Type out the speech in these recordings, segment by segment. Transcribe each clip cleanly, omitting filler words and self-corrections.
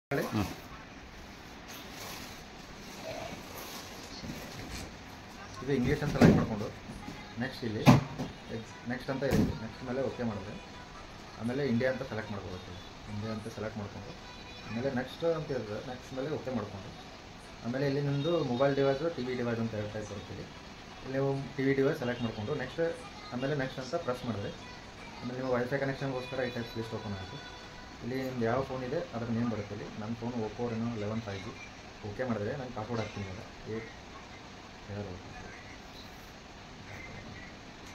ಇದು ಇಂಗ್ಲೀಷ್ ಅಂತ ಸೆಲೆಕ್ಟ್ ಮಾಡಿಕೊಂಡು ನೆಕ್ಸ್ಟ್ ಇಲ್ಲಿ ನೆಕ್ಸ್ಟ್ ಅಂತ ಇದೆ. ನೆಕ್ಸ್ಟ್ ಮೇಲೆ ಓಕೆ ಮಾಡಿದ್ರೆ ಆಮೇಲೆ ಇಂಡಿಯಾ ಅಂತ ಸೆಲೆಕ್ಟ್ ಮಾಡ್ಕೋಬೇಕು. ಇಂಡಿಯಾ ಅಂತ ಸೆಲೆಕ್ಟ್ ಮಾಡಿಕೊಂಡು ಆಮೇಲೆ ನೆಕ್ಸ್ಟ್ ಅಂತ ಇರ್ತದೆ. ನೆಕ್ಸ್ಟ್ ಮೇಲೆ ಓಕೆ ಮಾಡಿಕೊಂಡು ಆಮೇಲೆ ಇಲ್ಲಿ ನಿಮ್ಮದು mobile device T V device ಅಂತ ಎರಡು ಟೈಪ್ ಬರುತ್ತೆ. ಇಲ್ಲಿ ನೀವು ಟಿ ವಿ ಡಿವೈಸ್ ಸೆಲೆಕ್ಟ್ ಮಾಡಿಕೊಂಡು ನೆಕ್ಸ್ಟ್ ಆಮೇಲೆ ನೆಕ್ಸ್ಟ್ ಅಂತ ಪ್ರೆಸ್ ಮಾಡಿದ್ರೆ ಆಮೇಲೆ ನೀವು ವೈಫೈ ಕನೆಕ್ಷನ್ಗೋಸ್ಕರ ಈ ಟೈಪ್ ಲಿಸ್ಟ್ ಓಪನ್ ಆಗುತ್ತೆ. ಇಲ್ಲಿ ನಿಮ್ದು ಯಾವ ಫೋನ್ ಇದೆ ಅದ್ರ ನೇಮ್ ಬರುತ್ತೆ. ಇಲ್ಲಿ ನನ್ನ phone Oppo Reno 11 5G okay ಮಾಡಿದ್ರೆ ನಾನು ಪಾಸ್ವರ್ಡ್ ಹಾಕ್ತೀನಿ.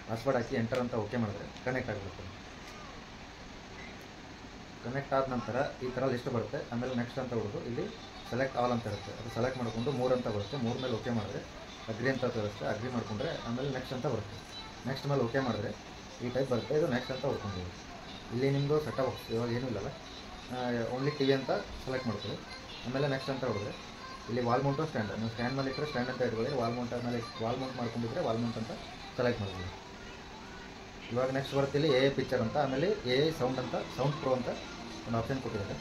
ಪಾಸ್ವರ್ಡ್ ಹಾಕಿ ಎಂಟರ್ ಅಂತ ಓಕೆ ಮಾಡಿದ್ರೆ ಕನೆಕ್ಟ್ ಆಗಿಬಿಡುತ್ತೆ. ಕನೆಕ್ಟ್ ಆದ ನಂತರ ಈ ಥರ ಲಿಸ್ಟ್ ಬರುತ್ತೆ. ಆಮೇಲೆ ನೆಕ್ಸ್ಟ್ ಅಂತ ಹೊಡೆದು ಇಲ್ಲಿ ಸೆಲೆಕ್ಟ್ ಆಲ್ ಅಂತ ಇರುತ್ತೆ. ಅದು ಸೆಲೆಕ್ಟ್ ಮಾಡಿಕೊಂಡು 3 ಅಂತ ಬರುತ್ತೆ. 3 ಮೇಲೆ ಓಕೆ ಮಾಡಿದ್ರೆ ಅಗ್ರಿ ಅಂತ ಬರುತ್ತೆ. ಅಗ್ರಿ ಮಾಡಿಕೊಂಡ್ರೆ ಆಮೇಲೆ ನೆಕ್ಸ್ಟ್ ಅಂತ ಬರುತ್ತೆ. ನೆಕ್ಸ್ಟ್ ಮೇಲೆ ಓಕೆ ಮಾಡಿದ್ರೆ ಈ ಟೈಪ್ ಬರುತ್ತೆ. ಇದು ನೆಕ್ಸ್ಟ್ ಅಂತ ಹೊಡ್ಕೊಂಡಿದ್ದೀವಿ. ಇಲ್ಲಿ ನಿಮ್ಮದು ಸೆಟಪ್ ಬಾಕ್ಸ್ ಇವಾಗ ಏನೂ ಇಲ್ಲಲ್ಲ, ಓನ್ಲಿ ಟಿ ವಿ ಅಂತ ಸೆಲೆಕ್ಟ್ ಮಾಡ್ತೀವಿ. ಆಮೇಲೆ ನೆಕ್ಸ್ಟ್ ಅಂತ ಹೊಡೆದ್ರೆ ಇಲ್ಲಿ ವಾಲ್ ಮೌಂಟು ಸ್ಟ್ಯಾಂಡ್, ನೀವು ಸ್ಟ್ಯಾಂಡ್ ಮೇಲೆ ಇಟ್ಟರೆ ಸ್ಟ್ಯಾಂಡ್ ಅಂತ ಇಟ್ಕೊಳ್ಳಿ. ವಾಲ್ ಮೌಂಟ್ ಮೇಲೆ ವಾಲ್ ಮೌಂಟ್ ಮಾಡ್ಕೊಂಡಿದ್ರೆ ವಾಲ್ ಮೌಂಟ್ ಅಂತ ಸೆಲೆಕ್ಟ್ ಮಾಡ್ತೀವಿ. ಇವಾಗ ನೆಕ್ಸ್ಟ್ ಬರುತ್ತೆ ಇಲ್ಲಿ ಎ ಪಿಕ್ಚರ್ ಅಂತ, ಆಮೇಲೆ ಎ ಸೌಂಡ್ ಅಂತ, ಸೌಂಡ್ ಪ್ರೋ ಅಂತ ಒಂದು ಆಪ್ಷನ್ ಕೊಟ್ಟಿದ್ದಾರೆ.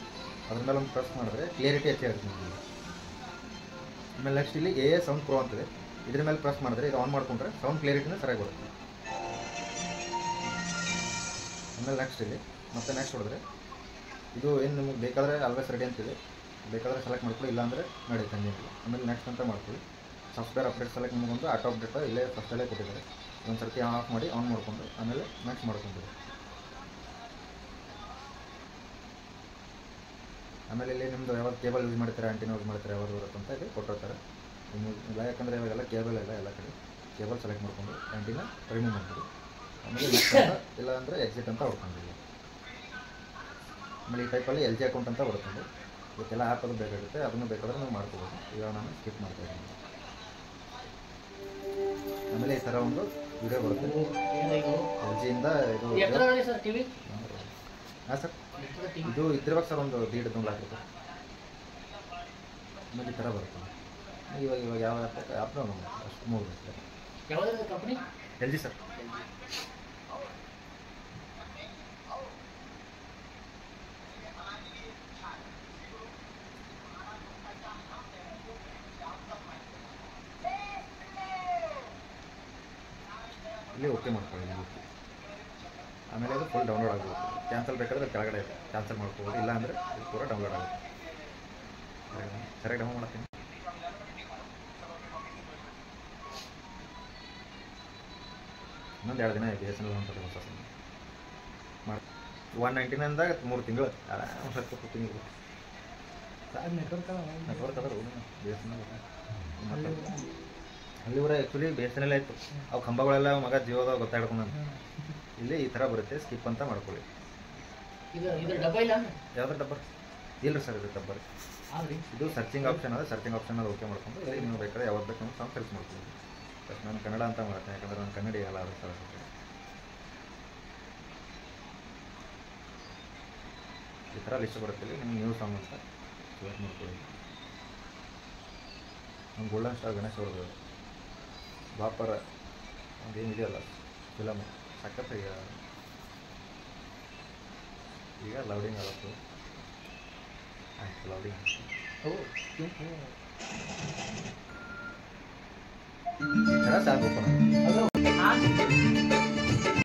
ಅದ್ರ ಮೇಲೆ ಒಂದು ಪ್ರೆಸ್ ಮಾಡಿದ್ರೆ ಕ್ಲಿಯರಿಟಿ ಹೆಚ್ಚಾಗುತ್ತೆ ನಿಮಗೆ. ಆಮೇಲೆ ನೆಕ್ಸ್ಟ್ ಇಲ್ಲಿ ಎ ಸೌಂಡ್ ಪ್ರೋ ಅಂತಿದೆ. ಇದ್ರ ಮೇಲೆ ಪ್ರೆಸ್ ಮಾಡಿದ್ರೆ ಇದು ಆನ್ ಮಾಡಿಕೊಂಡ್ರೆ ಸೌಂಡ್ ಕ್ಲಿಯರಿಟಿನೂ ಸರಿಯಾಗಿ ಬರುತ್ತೆ. ಆಮೇಲೆ ನೆಕ್ಸ್ಟ್ ಇಲ್ಲಿ ಮತ್ತೆ ನೆಕ್ಸ್ಟ್ ಹೊಡೆದ್ರೆ ಇದು ಏನು ನಿಮಗೆ ಬೇಕಾದರೆ ಆಲ್ವೇಸ್ ರೆಡಿ ಅಂತಿದೆ. ಬೇಕಾದರೆ ಸೆಲೆಕ್ಟ್ ಮಾಡ್ಕೊಳ್ಳಿ, ಇಲ್ಲಾಂದರೆ ನಡೆಯುತ್ತೆ ಹಂಗೇನಿಲ್ಲ. ಆಮೇಲೆ ನೆಕ್ಸ್ಟ್ ಅಂತ ಮಾಡ್ಕೊಳ್ಳಿ. ಸಾಫ್ಟ್ವೇರ್ ಅಪ್ಡೇಟ್ ಸೆಲೆಕ್ಟ್ ಮಾಡ್ಕೊಂಡು ಆಟೋ ಅಪ್ಡೇಟ್ ಇಲ್ಲೇ ಫಸ್ಟಲ್ಲೇ ಕೊಟ್ಟಿದ್ದಾರೆ. ಒಂದು ಸರ್ತಿ ಆಫ್ ಮಾಡಿ ಆನ್ ಮಾಡಿಕೊಂಡು ಆಮೇಲೆ ನೆಕ್ಸ್ಟ್ ಮಾಡ್ಕೊಂಡಿರಿ. ಆಮೇಲೆ ಇಲ್ಲಿ ನಿಮ್ಮದು ಯಾವಾಗ ಕೇಬಲ್ ಯೂಸ್ ಮಾಡ್ತಾರೆ, ಆಂಟಿನ ಯೂಸ್ ಮಾಡ್ತಾರೆ, ಯಾವಾಗ ಬರುತ್ತೆ ಅಂತ ಇಲ್ಲಿ ಕೊಟ್ಟಿರ್ತಾರೆ. ಇಲ್ಲ ಯಾಕಂದರೆ ಇವಾಗೆಲ್ಲ ಕೇಬಲ್ ಇಲ್ಲ, ಎಲ್ಲ ಕಡೆ ಕೇಬಲ್ ಸೆಲೆಕ್ಟ್ ಮಾಡಿಕೊಂಡು ಆಂಟಿನ ರಿಮೂವ್ ಮಾಡ್ತೀವಿ. ಆಮೇಲೆ ನೆಕ್ಸ್ಟ್ ಅಂತ ಇಲ್ಲ ಅಂದರೆ ಎಕ್ಸಿಟ್ ಅಂತ ಹೊಡ್ಕೊಂಡಿದ್ದೀವಿ. ಆಮೇಲೆ ಈ ಟೈಪಲ್ಲಿ LG ಅಕೌಂಟ್ ಅಂತ ಬರ್ಕೊಂಡು ಇವಕ್ಕೆಲ್ಲ ಆ್ಯಪ್ ಅದು ಬೇಕಾಗುತ್ತೆ, ಅದನ್ನು ಬೇಕಾದ್ರೆ ನಾವು ಮಾಡ್ಕೋಬೋದು. ಇವಾಗ ನಾನು ಸ್ಕಿಪ್ ಮಾಡ್ತಾಯಿದ್ದೀನಿ. ಆಮೇಲೆ ಈ ಥರ ಒಂದು ವಿಡಿಯೋ ಬರುತ್ತೆ LGಯಿಂದ. ಇದು ಹಾಂ ಸರ್, ಇದು ಇದ್ದಿರ್ಬೇಕು ಸರ್, ಒಂದು 1.5 ಲಾಖ ರೂಪಾಯಿ. ಆಮೇಲೆ ಈ ಥರ ಬರುತ್ತೆ. ಇವಾಗ ಯಾವ ಆ್ಯಪ್ ನಾವು ಅಷ್ಟು ಮೂರು ಕಂಪ್ನಿ LG ಸರ್. ಇಲ್ಲಿ ಓಕೆ ಮಾಡ್ಕೊಳ್ಳಿ. ಆಮೇಲೆ ಅದು ಫುಲ್ ಡೌನ್ಲೋಡ್ ಆಗ್ಬೋದು. ಕ್ಯಾನ್ಸಲ್ ಬೇಕಾದ್ರೆ ಕೆಳಗಡೆ ಇದೆ, ಕ್ಯಾನ್ಸಲ್ ಮಾಡ್ಕೋಬೋದು. ಇಲ್ಲ ಅಂದರೆ ಇದು ಪೂರ ಡೌನ್ಲೋಡ್ ಆಗುತ್ತೆ. ಸರಿಯಾಗಿ ಡೌನ್ಲೋಡ್ ಮಾಡ್ತೀನಿ. ಇನ್ನೊಂದು 2 ದಿನ ಇದೆ BSNL ಅಂತ ಹೊಸ ಸಿಮ್ ಮಾಡಿ 199ದಾಗ 3 ತಿಂಗಳು ಆರಾಮ್ ಸರ್ಕೊತೀನಿ. ನೆಟ್ವರ್ಕ್ ಅದ BSNL ಅಲ್ಲಿ ಊರ ಆ್ಯಕ್ಚುಲಿ BSNL ಆಯಿತು. ಅವು ಕಂಬಗಳೆಲ್ಲ ಮಗ ಜಿಯೋದಾಗ ಗೊತ್ತಾಡ್ಕೊಂಡು ಇಲ್ಲಿ ಈ ಥರ ಬರುತ್ತೆ. ಸ್ಕಿಪ್ ಅಂತ ಮಾಡ್ಕೊಳ್ಳಿ. ಯಾವ್ದು ಡಬ್ಬರ್ ಇಲ್ಲರಿ ಸರ್, ಇದು ಡಬ್ಬರ್. ಇದು ಸರ್ಚಿಂಗ್ ಆಪ್ಷನ್ ಅದ. ಸರ್ಚಿಂಗ್ ಆಪ್ಷನ್ ಅದು ಓಕೆ ಮಾಡ್ಕೊಂಡು ಇಲ್ಲಿ ನೀವು ಬೇಕಾದ್ರೆ ಯಾವ್ದು ಬೇಕು ನೀವು ಸಾಂಗ್ ಸರ್ಚ್ ಮಾಡ್ಕೊಳ್ಳಿ. ಬಟ್ ನಾನು ಕನ್ನಡ ಅಂತ ಮಾಡ್ತೇನೆ, ಯಾಕಂದರೆ ನಾನು ಕನ್ನಡಿ ಎಲ್ಲ ಅದು ಸರ್. ಈ ಥರ ಲಿಸ್ಟ್ ಬರುತ್ತೆ. ಇಲ್ಲಿ ನಿಮ್ಗೆ ನ್ಯೂ ಸಾಂಗ್ ಅಂತ ಸೆಲೆಕ್ಟ್ ಮಾಡ್ಕೊಳ್ಳಿ. ನಮ್ಮ ಗೋಲ್ಡನ್ ಸ್ಟಾರ್ ಗಣೇಶ್ ಅವ್ರದ್ದು ಬಾಪರ ಅದೇನಿದೆಯಲ್ಲ ಫಿಲಮ್ ಸಖತ್. ಈಗ ಲೌಡಿಂಗ್ ಆಗುತ್ತೆ. ಆಯ್ತು ಲೌಡಿಂಗ್. ಈ ಥರ ಸಾಂಗ್ ಓಪನ್